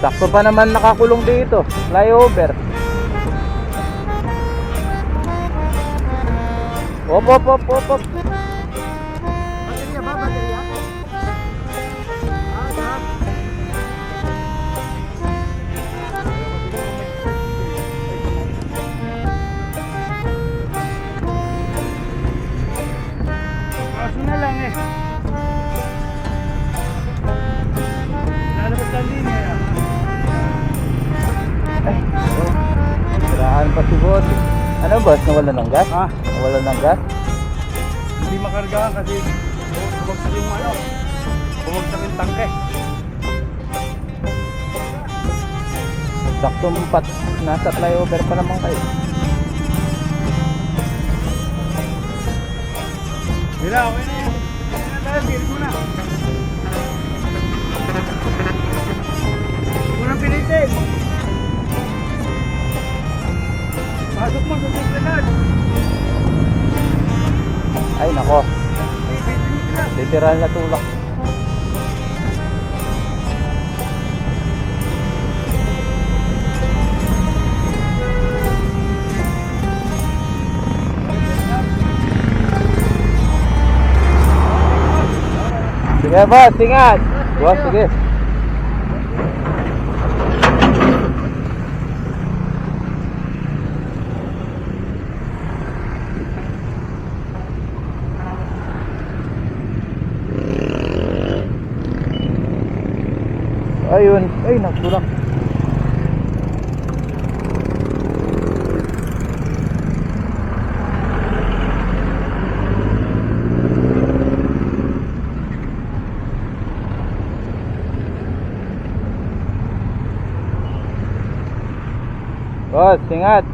Sakto pa naman nakakulong dito, flyover. Op. Baterya ba? Baterya? Kaso na lang eh. Lalabas lang din eh. Sirahan pa si boss. Ano boss, nawalan ng gas? Ha? Nawalan ng gas? Hindi makargahan kasi bumagsak yung ano. Bumagsak yung tangke. Sakto pat, nasa flyover pa naman kayo. Mira, okay na yan. Okay na tayo, pilit mo na. Hindi mo na pilitin. Pasok mo sa susunod. Ay nako, Pilitin mo sila. literal na tulak. Sige boss, ingat. Boss, sige. Ayun, ay nagtulak. Boss, ingat.